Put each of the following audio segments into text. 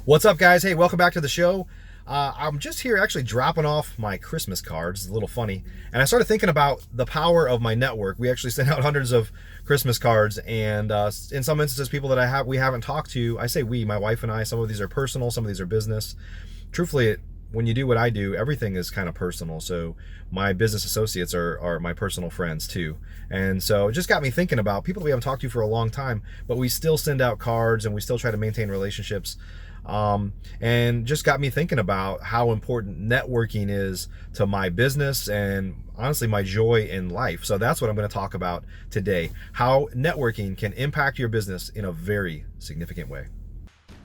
What's up, guys? Hey, welcome back to the show. I'm just here actually dropping off my Christmas cards. It's a little funny. And I started thinking about the power of my network. We actually sent out hundreds of Christmas cards, and in some instances, people that we haven't talked to, I say we, my wife and I, some of these are personal, some of these are business. Truthfully, when you do what I do, everything is kind of personal. So my business associates are my personal friends too. And so it just got me thinking about people that we haven't talked to for a long time, but we still send out cards and we still try to maintain relationships. And just got me thinking about how important networking is to my business and honestly my joy in life. So that's what I'm going to talk about today, how networking can impact your business in a very significant way.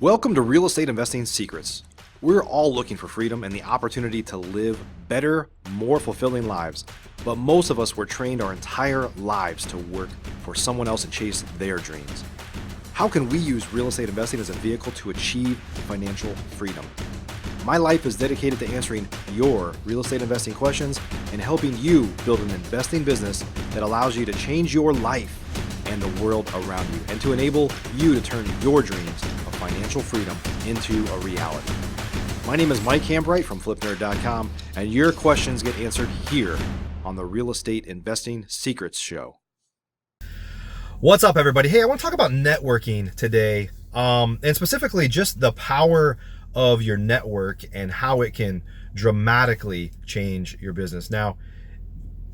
Welcome to Real Estate Investing Secrets. We're all looking for freedom and the opportunity to live better, more fulfilling lives. But most of us were trained our entire lives to work for someone else and chase their dreams. How can we use real estate investing as a vehicle to achieve financial freedom? My life is dedicated to answering your real estate investing questions and helping you build an investing business that allows you to change your life and the world around you, and to enable you to turn your dreams of financial freedom into a reality. My name is Mike Hambright from FlipNerd.com, and your questions get answered here on the Real Estate Investing Secrets Show. What's up, everybody? Hey, I want to talk about networking today, and specifically just the power of your network and how it can dramatically change your business. Now,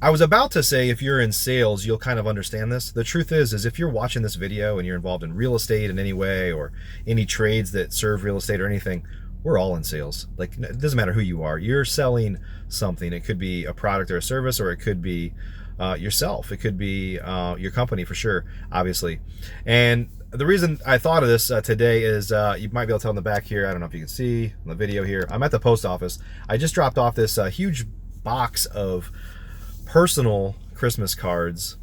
I was about to say if you're in sales, you'll kind of understand this. The truth is if you're watching this video and you're involved in real estate in any way or any trades that serve real estate or anything, we're all in sales. Like, it doesn't matter who you are. You're selling something. It could be a product or a service, or it could be yourself. It could be your company, for sure, obviously. And the reason I thought of this today is you might be able to tell in the back here, I don't know if you can see in the video here, I'm at the post office. I just dropped off this huge box of personal Christmas cards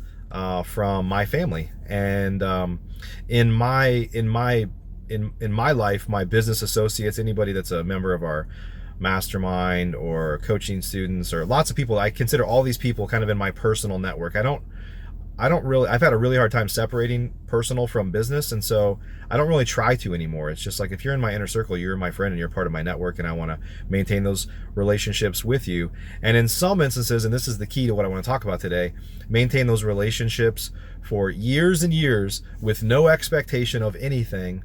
from my family. And in my life, my business associates, anybody that's a member of our mastermind or coaching students, or lots of people, I consider all these people kind of in my personal network. I've had a really hard time separating personal from business, and so I don't really try to anymore. It's just like, if you're in my inner circle, you're my friend and you're part of my network, and I want to maintain those relationships with you. And in some instances, and this is the key to what I want to talk about today, maintain those relationships for years and years with no expectation of anything.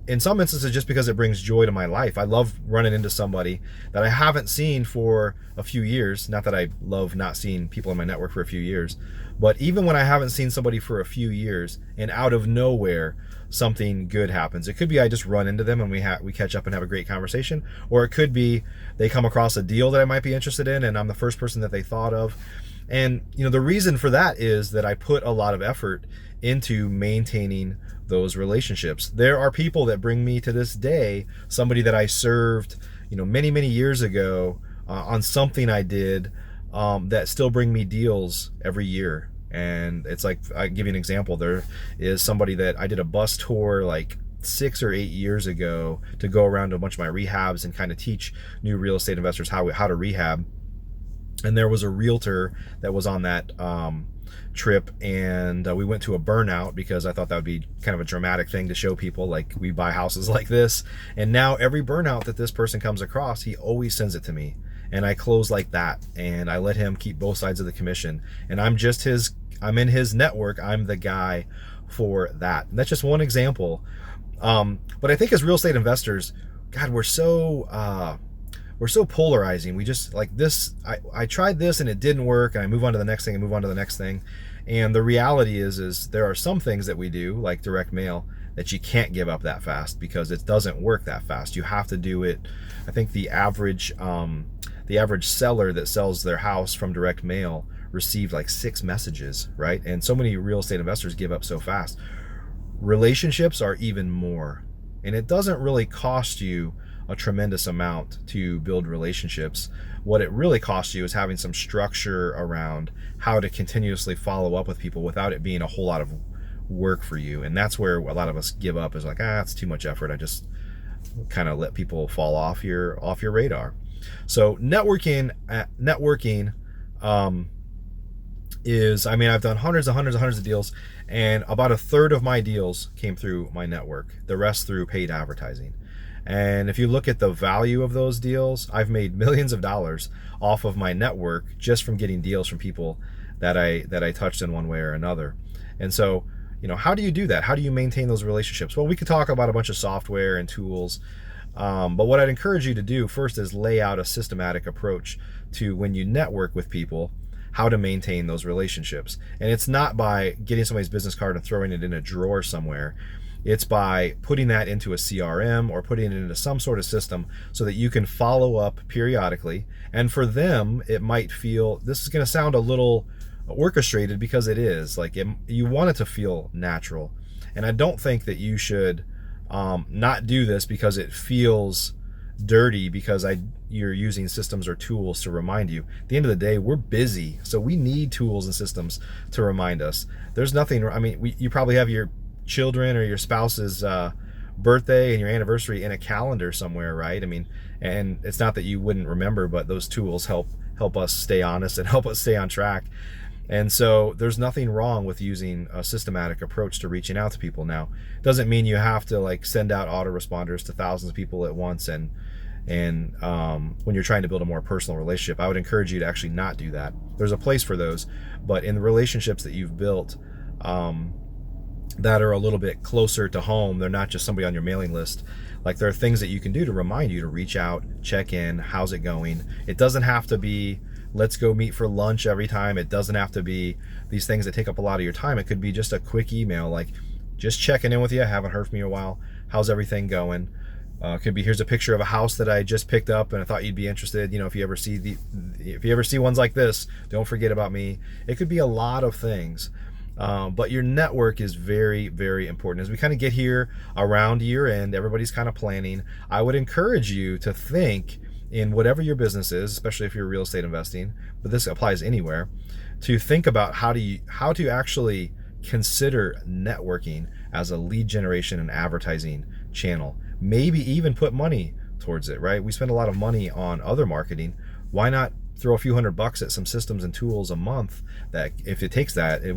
In some instances, just because it brings joy to my life. I love running into somebody that I haven't seen for a few years. Not that I love not seeing people in my network for a few years, but even when I haven't seen somebody for a few years and out of nowhere, something good happens. It could be I just run into them and we catch up and have a great conversation, or it could be they come across a deal that I might be interested in and I'm the first person that they thought of. And the reason for that is that I put a lot of effort into maintaining those relationships. There are people that bring me to this day, somebody that I served, many, many years ago on something I did, that still bring me deals every year. And it's like, I give you an example. There is somebody that I did a bus tour like 6 or 8 years ago to go around to a bunch of my rehabs and kind of teach new real estate investors how to rehab. And there was a realtor that was on that trip, and we went to a burnout because I thought that would be kind of a dramatic thing to show people, like, we buy houses like this. And now every burnout that this person comes across, he always sends it to me, and I close like that, and I let him keep both sides of the commission, and I'm in his network. I'm the guy for that. And that's just one example. But I think as real estate investors, God, we're so polarizing. We just like this. I tried this and it didn't work, and I move on to the next thing and move on to the next thing. And the reality is there are some things that we do, like direct mail, that you can't give up that fast because it doesn't work that fast. You have to do it. I think the average seller that sells their house from direct mail received like 6 messages, right? And so many real estate investors give up so fast. Relationships are even more, and it doesn't really cost you a tremendous amount to build relationships. What it really costs you is having some structure around how to continuously follow up with people without it being a whole lot of work for you. And that's where a lot of us give up, is like, it's too much effort. I just kind of let people fall off your radar. So networking is, I've done hundreds of deals, and about a third of my deals came through my network, the rest through paid advertising. And if you look at the value of those deals, I've made millions of dollars off of my network just from getting deals from people that I touched in one way or another. And so, how do you do that? How do you maintain those relationships? Well, we could talk about a bunch of software and tools, but what I'd encourage you to do first is lay out a systematic approach to when you network with people, how to maintain those relationships. And it's not by getting somebody's business card and throwing it in a drawer somewhere. It's by putting that into a CRM or putting it into some sort of system so that you can follow up periodically. And for them, it might feel, this is going to sound a little orchestrated because it is, you want it to feel natural. And I don't think that you should not do this because it feels dirty because you're using systems or tools to remind you. At the end of the day, we're busy, so we need tools and systems to remind us. There's nothing, you probably have your children or your spouse's birthday and your anniversary in a calendar somewhere, right? And it's not that you wouldn't remember, but those tools help us stay honest and help us stay on track. And so there's nothing wrong with using a systematic approach to reaching out to people. Now, it doesn't mean you have to send out autoresponders to thousands of people at once. And when you're trying to build a more personal relationship, I would encourage you to actually not do that. There's a place for those, but in the relationships that you've built that are a little bit closer to home, they're not just somebody on your mailing list. There are things that you can do to remind you to reach out, check in, how's it going? It doesn't have to be let's go meet for lunch every time. It doesn't have to be these things that take up a lot of your time. It could be just a quick email, just checking in with you. I haven't heard from you in a while. How's everything going? Could be, here's a picture of a house that I just picked up and I thought you'd be interested. If you ever see ones like this, don't forget about me. It could be a lot of things. But your network is very, very important. As we kind of get here around year end, everybody's kind of planning. I would encourage you to think in whatever your business is, especially if you're real estate investing, but this applies anywhere, to think about how to actually consider networking as a lead generation and advertising channel. Maybe even put money towards it, right? We spend a lot of money on other marketing. Why not throw a few $100 at some systems and tools a month that, if it takes that, it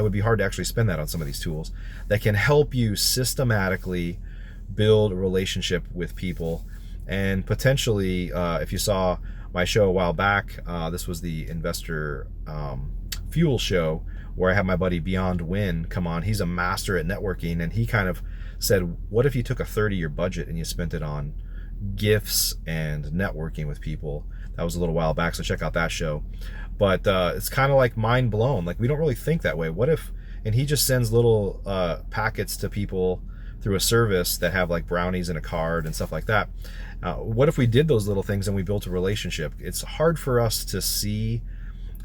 would be hard to actually spend that on some of these tools that can help you systematically build a relationship with people. And potentially, if you saw my show a while back, this was the Investor Fuel show where I had my buddy Beyond Win come on. He's a master at networking, and he kind of said, what if you took a 30-year budget and you spent it on gifts and networking with people? That was a little while back, so check out that show. But it's kind of mind blown. We don't really think that way. What if, and he just sends little packets to people through a service that have brownies and a card and stuff like that. What if we did those little things and we built a relationship? It's hard for us to see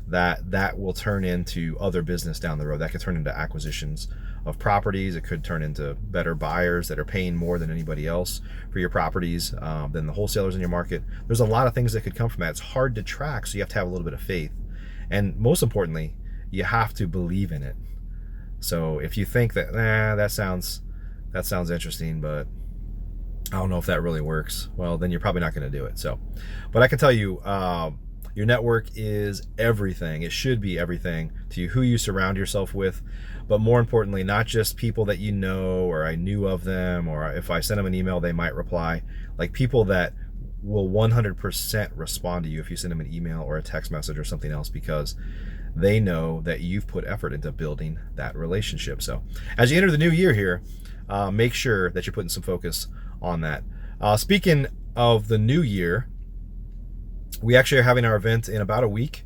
that will turn into other business down the road. That could turn into acquisitions of properties. It could turn into better buyers that are paying more than anybody else for your properties, than the wholesalers in your market. There's a lot of things that could come from that. It's hard to track, so you have to have a little bit of faith. And most importantly, you have to believe in it. So if you think that, that sounds interesting, but I don't know if that really works, well, then you're probably not going to do it. So, but I can tell you, your network is everything. It should be everything to you, who you surround yourself with, but more importantly, not just people that you know, or I knew of them, or if I send them an email, they might reply. People that will 100% respond to you if you send them an email or a text message or something else, because they know that you've put effort into building that relationship. So as you enter the new year here, make sure that you're putting some focus on that. Speaking of the new year, we actually are having our event in about a week.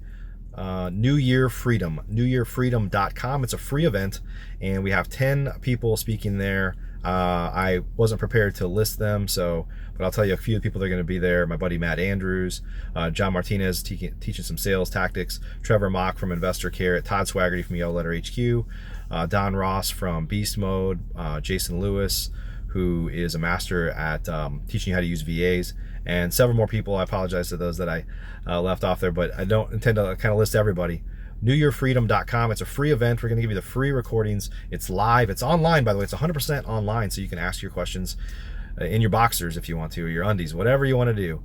New Year Freedom, newyearfreedom.com. It's a free event, and we have 10 people speaking there. I wasn't prepared to list them, but I'll tell you a few of the people that are going to be there. My buddy Matt Andrews, John Martinez teaching some sales tactics, Trevor Mock from Investor Carrot, Todd Swaggerty from Yellow Letter HQ, Don Ross from Beast Mode, Jason Lewis, who is a master at teaching you how to use VAs, and several more people. I apologize to those that I left off there, but I don't intend to kind of list everybody. newyearfreedom.com. It's a free event. We're going to give you the free recordings. It's live. It's online, by the way. It's 100% online, so you can ask your questions in your boxers if you want to, or your undies, whatever you want to do.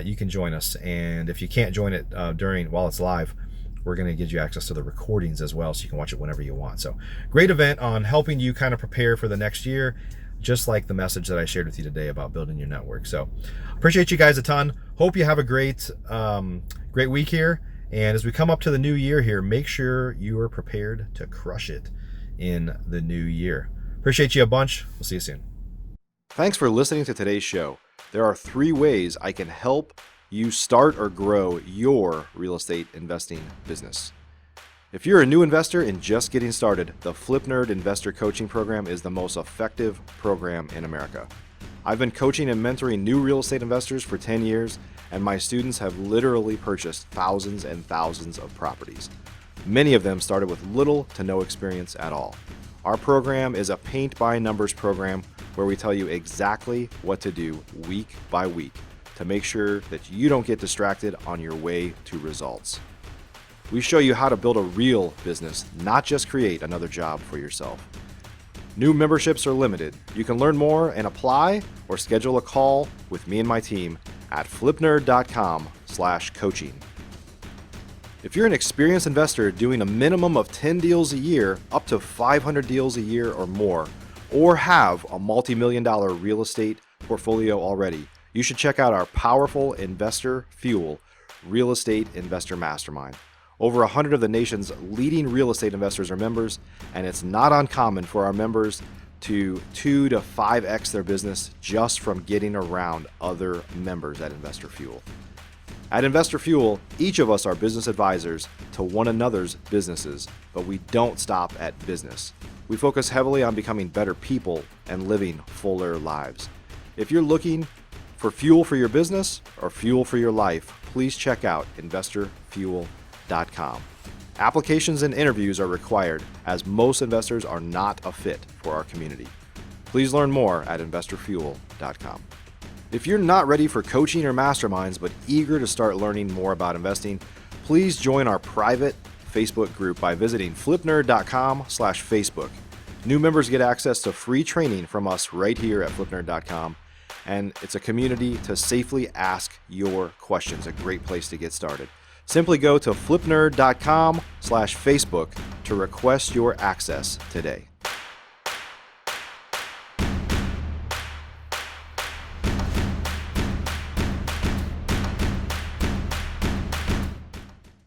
You can join us, and if you can't join it while it's live, we're going to give you access to the recordings as well, so you can watch it whenever you want. So great event on helping you kind of prepare for the next year. just like the message that I shared with you today about building your network. So appreciate you guys a ton. Hope you have a great week here. And as we come up to the new year here, make sure you are prepared to crush it in the new year. Appreciate you a bunch. We'll see you soon. Thanks for listening to today's show. There are 3 ways I can help you start or grow your real estate investing business. If you're a new investor and just getting started, the Flip Nerd Investor Coaching Program is the most effective program in America. I've been coaching and mentoring new real estate investors for 10 years, and my students have literally purchased thousands and thousands of properties. Many of them started with little to no experience at all. Our program is a paint-by-numbers program where we tell you exactly what to do week by week to make sure that you don't get distracted on your way to results. We show you how to build a real business, not just create another job for yourself. New memberships are limited. You can learn more and apply or schedule a call with me and my team at flipnerd.com/coaching. If you're an experienced investor doing a minimum of 10 deals a year, up to 500 deals a year or more, or have a multi-million-dollar real estate portfolio already, you should check out our powerful Investor Fuel Real Estate Investor Mastermind. Over 100 of the nation's leading real estate investors are members, and it's not uncommon for our members to 2 to 5x their business just from getting around other members at Investor Fuel. At Investor Fuel, each of us are business advisors to one another's businesses, but we don't stop at business. We focus heavily on becoming better people and living fuller lives. If you're looking for fuel for your business or fuel for your life, please check out investorfuel.com. Applications and interviews are required, as most investors are not a fit for our community. Please learn more at investorfuel.com. If you're not ready for coaching or masterminds but eager to start learning more about investing, please join our private Facebook group by visiting flipnerd.com/Facebook. New members get access to free training from us right here at flipnerd.com, and it's a community to safely ask your questions, a great place to get started. Simply go to flipnerd.com/Facebook to request your access today.